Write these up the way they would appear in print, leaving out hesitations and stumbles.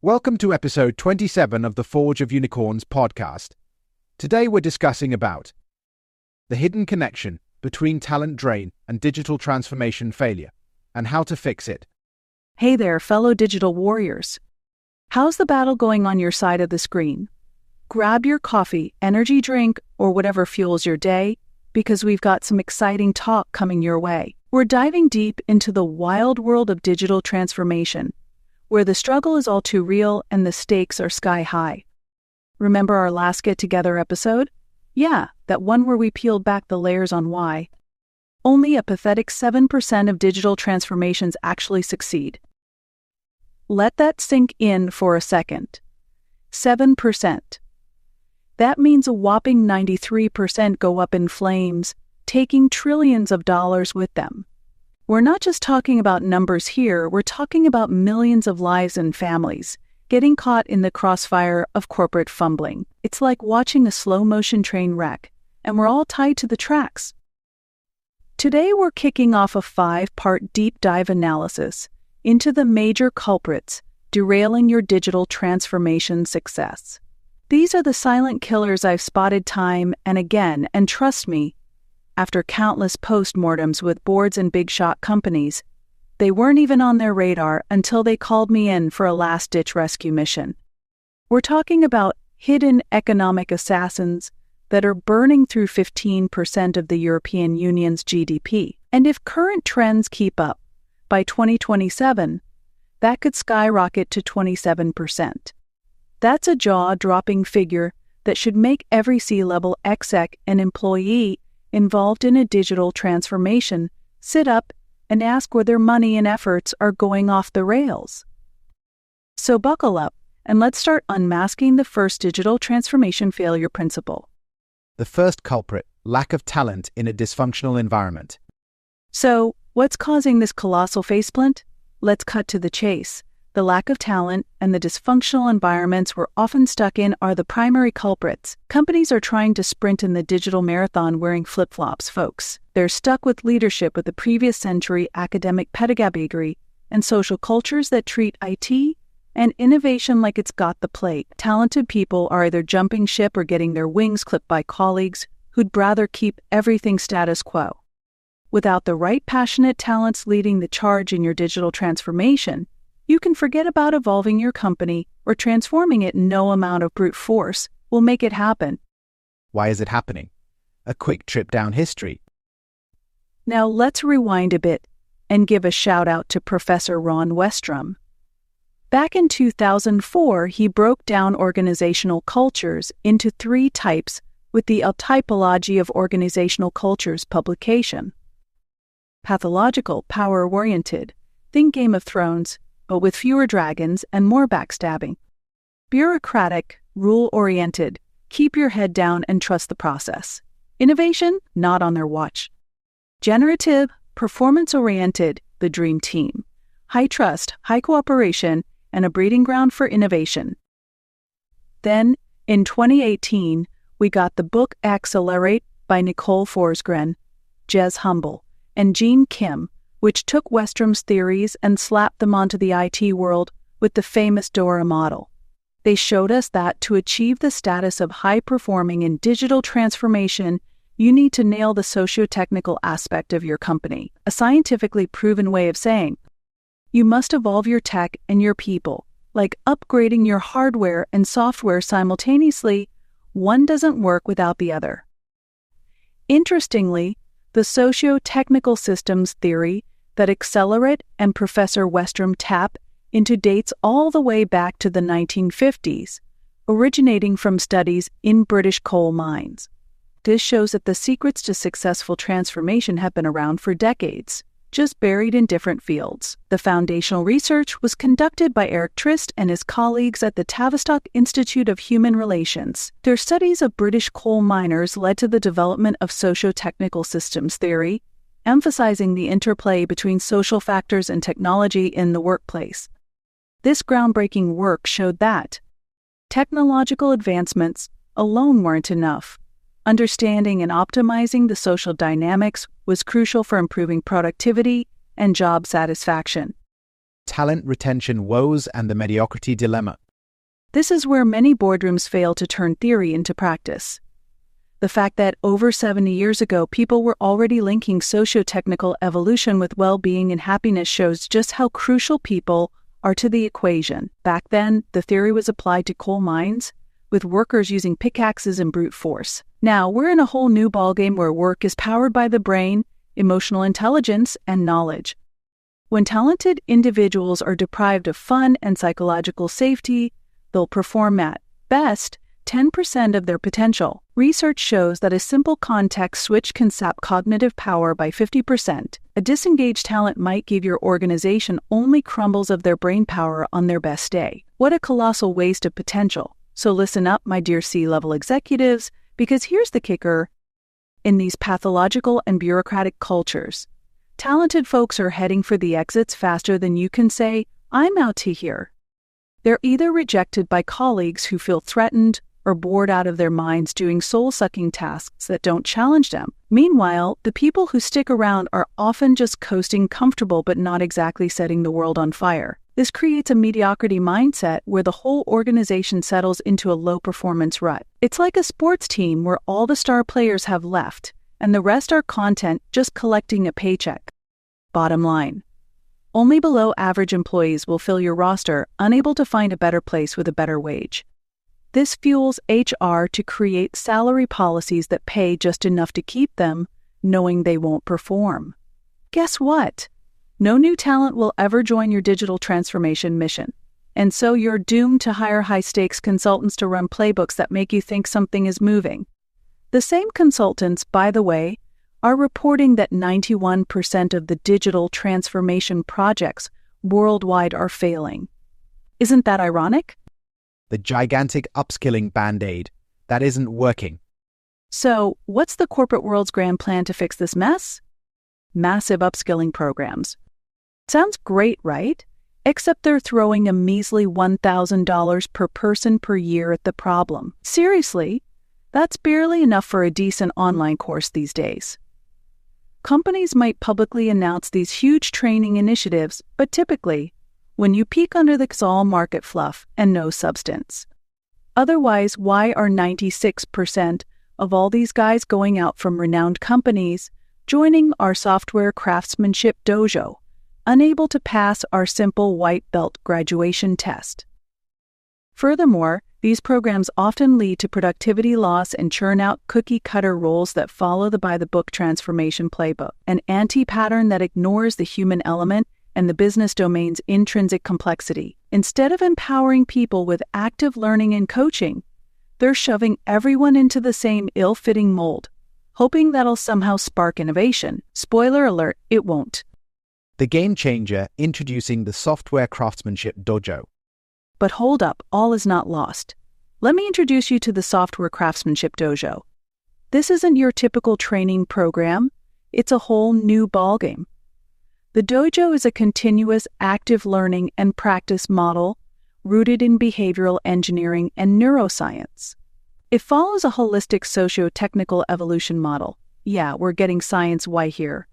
Welcome to episode 27 of the Forge of Unicorns podcast. Today we're discussing about the hidden connection between talent drain and digital transformation failure, and how to fix it. Hey there, fellow digital warriors. How's the battle going on your side of the screen? Grab your coffee, energy drink, or whatever fuels your day, because we've got some exciting talk coming your way. We're diving deep into the wild world of digital transformation, where the struggle is all too real and the stakes are sky high. Remember our last get-together episode? Yeah, that one where we peeled back the layers on why only a pathetic 7% of digital transformations actually succeed. Let that sink in for a second. 7%. That means a whopping 93% go up in flames, taking trillions of dollars with them. We're not just talking about numbers here, we're talking about millions of lives and families getting caught in the crossfire of corporate fumbling. It's like watching a slow-motion train wreck, and we're all tied to the tracks. Today we're kicking off a 5-part deep dive analysis into the major culprits derailing your digital transformation success. These are the silent killers I've spotted time and again, and trust me, after countless post-mortems with boards and big-shot companies, they weren't even on their radar until they called me in for a last-ditch rescue mission. We're talking about hidden economic assassins that are burning through 15% of the European Union's GDP. And if current trends keep up, by 2027, that could skyrocket to 27%. That's a jaw-dropping figure that should make every C-level exec and employee involved in a digital transformation sit up and ask where their money and efforts are going off the rails. So buckle up and let's start unmasking the first digital transformation failure principle. The first culprit, lack of talent in a dysfunctional environment. So, what's causing this colossal faceplant? Let's cut to the chase. The lack of talent and the dysfunctional environments we're often stuck in are the primary culprits. Companies are trying to sprint in the digital marathon wearing flip-flops, folks. They're stuck with leadership of the previous century academic pedagogy and social cultures that treat IT and innovation like it's got the plate. Talented people are either jumping ship or getting their wings clipped by colleagues who'd rather keep everything status quo. Without the right passionate talents leading the charge in your digital transformation, you can forget about evolving your company or transforming it. No amount of brute force will make it happen. Why is it happening? A quick trip down history. Now let's rewind a bit and give a shout out to Professor Ron Westrum. Back in 2004, he broke down organizational cultures into 3 types with the A Typology of Organizational Cultures publication. Pathological, power-oriented, think Game of Thrones, but with fewer dragons and more backstabbing. Bureaucratic, rule-oriented, keep your head down and trust the process. Innovation, not on their watch. Generative, performance-oriented, the dream team. High trust, high cooperation, and a breeding ground for innovation. Then, in 2018, we got the book Accelerate by Nicole Forsgren, Jez Humble, and Gene Kim, which took Westrum's theories and slapped them onto the IT world with the famous DORA model. They showed us that to achieve the status of high-performing in digital transformation, you need to nail the socio-technical aspect of your company, a scientifically proven way of saying, you must evolve your tech and your people, like upgrading your hardware and software simultaneously. One doesn't work without the other. Interestingly, the Socio-Technical Systems Theory that Accelerate and Professor Westrum tap into dates all the way back to the 1950s, originating from studies in British coal mines. This shows that the secrets to successful transformation have been around for decades, just buried in different fields. The foundational research was conducted by Eric Trist and his colleagues at the Tavistock Institute of Human Relations. Their studies of British coal miners led to the development of socio-technical systems theory, emphasizing the interplay between social factors and technology in the workplace. This groundbreaking work showed that technological advancements alone weren't enough. Understanding and optimizing the social dynamics was crucial for improving productivity and job satisfaction. talent retention woes and the mediocrity dilemma. This is where many boardrooms fail to turn theory into practice. The fact that over 70 years ago people were already linking socio-technical evolution with well-being and happiness shows just how crucial people are to the equation. Back then, the theory was applied to coal mines, with workers using pickaxes and brute force. Now, we're in a whole new ballgame where work is powered by the brain, emotional intelligence, and knowledge. When talented individuals are deprived of fun and psychological safety, they'll perform at best 10% of their potential. Research shows that a simple context switch can sap cognitive power by 50%. A disengaged talent might give your organization only crumbles of their brain power on their best day. What a colossal waste of potential. So listen up, my dear C-level executives, because here's the kicker. In these pathological and bureaucratic cultures, talented folks are heading for the exits faster than you can say, "I'm out to here." They're either rejected by colleagues who feel threatened or bored out of their minds doing soul-sucking tasks that don't challenge them. Meanwhile, the people who stick around are often just coasting comfortable but not exactly setting the world on fire. This creates a mediocrity mindset where the whole organization settles into a low-performance rut. It's like a sports team where all the star players have left, and the rest are content just collecting a paycheck. Bottom line. Only below-average employees will fill your roster, unable to find a better place with a better wage. This fuels HR to create salary policies that pay just enough to keep them, knowing they won't perform. Guess what? No new talent will ever join your digital transformation mission. And so you're doomed to hire high-stakes consultants to run playbooks that make you think something is moving. The same consultants, by the way, are reporting that 91% of the digital transformation projects worldwide are failing. Isn't that ironic? The gigantic upskilling band-aid that isn't working. So, what's the corporate world's grand plan to fix this mess? Massive upskilling programs. Sounds great, right? Except they're throwing a measly $1,000 per person per year at the problem. Seriously, that's barely enough for a decent online course these days. Companies might publicly announce these huge training initiatives, but typically, when you peek under the it's all market fluff and no substance. Otherwise, why are 96% of all these guys going out from renowned companies joining our software craftsmanship dojo, unable to pass our simple white belt graduation test? Furthermore, these programs often lead to productivity loss and churn out cookie-cutter roles that follow the by-the-book transformation playbook, an anti-pattern that ignores the human element and the business domain's intrinsic complexity. Instead of empowering people with active learning and coaching, they're shoving everyone into the same ill-fitting mold, hoping that'll somehow spark innovation. Spoiler alert, it won't. The game changer introducing the software craftsmanship dojo. But hold up, all is not lost. Let me introduce you to the software craftsmanship dojo. This isn't your typical training program. It's a whole new ballgame. The dojo is a continuous active learning and practice model rooted in behavioral engineering and neuroscience. It follows a holistic socio-technical evolution model. Yeah, we're getting science Y here.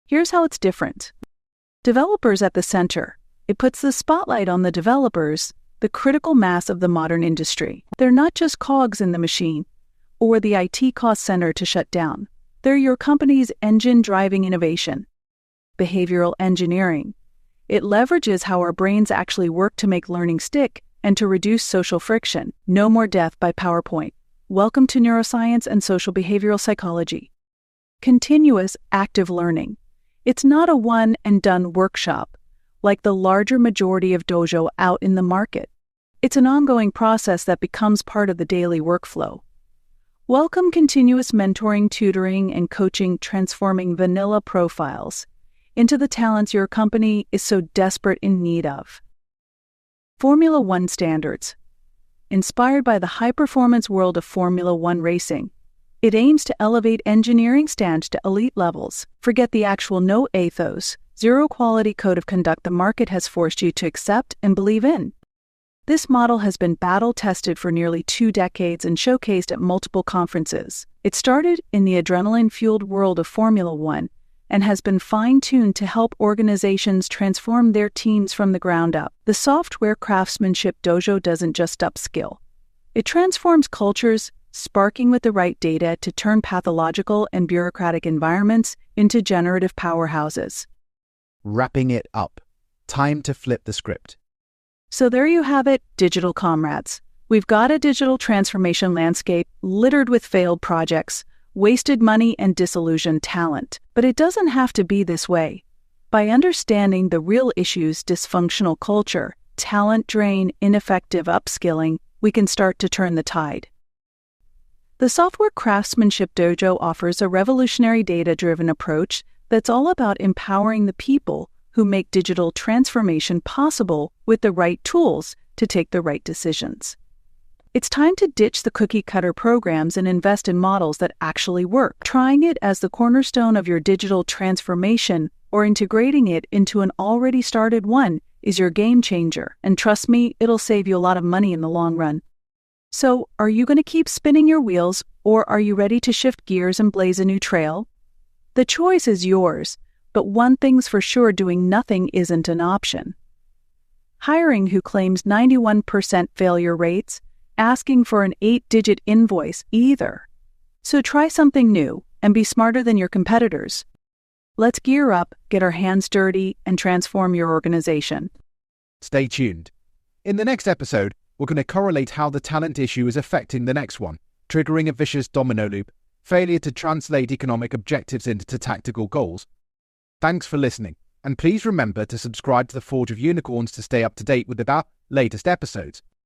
Here's how it's different. Developers at the center. It puts the spotlight on the developers, the critical mass of the modern industry. They're not just cogs in the machine or the IT cost center to shut down. They're your company's engine driving innovation. Behavioral engineering. It leverages how our brains actually work to make learning stick and to reduce social friction. No more death by PowerPoint. Welcome to neuroscience and social behavioral psychology. Continuous active learning. It's not a one-and-done workshop like the larger majority of dojo out in the market. It's an ongoing process that becomes part of the daily workflow. Welcome continuous mentoring, tutoring, and coaching, transforming vanilla profiles into the talents your company is so desperate in need of. Formula One standards. Inspired by the high-performance world of Formula One racing, it aims to elevate engineering standards to elite levels. Forget the actual no ethos, zero-quality code of conduct the market has forced you to accept and believe in. This model has been battle-tested for nearly 2 decades and showcased at multiple conferences. It started in the adrenaline-fueled world of Formula One, and has been fine-tuned to help organizations transform their teams from the ground up. The software craftsmanship dojo doesn't just upskill. It transforms cultures, sparking with the right data to turn pathological and bureaucratic environments into generative powerhouses. Wrapping it up. Time to flip the script. So there you have it, digital comrades. We've got a digital transformation landscape littered with failed projects, wasted money, and disillusioned talent. But it doesn't have to be this way. By understanding the real issues, dysfunctional culture, talent drain, ineffective upskilling, we can start to turn the tide. The Software Craftsmanship Dojo offers a revolutionary data-driven approach that's all about empowering the people who make digital transformation possible with the right tools to take the right decisions. It's time to ditch the cookie-cutter programs and invest in models that actually work. Trying it as the cornerstone of your digital transformation or integrating it into an already started one is your game changer. And trust me, it'll save you a lot of money in the long run. So, are you going to keep spinning your wheels, or are you ready to shift gears and blaze a new trail? The choice is yours, but one thing's for sure, doing nothing isn't an option. Hiring who claims 91% failure rates, asking for an 8-digit invoice either. So try something new and be smarter than your competitors. Let's gear up, get our hands dirty, and transform your organization. Stay tuned. In the next episode, we're going to correlate how the talent issue is affecting the next one, triggering a vicious domino loop, failure to translate economic objectives into tactical goals. Thanks for listening, and please remember to subscribe to the Forge of Unicorns to stay up to date with our latest episodes.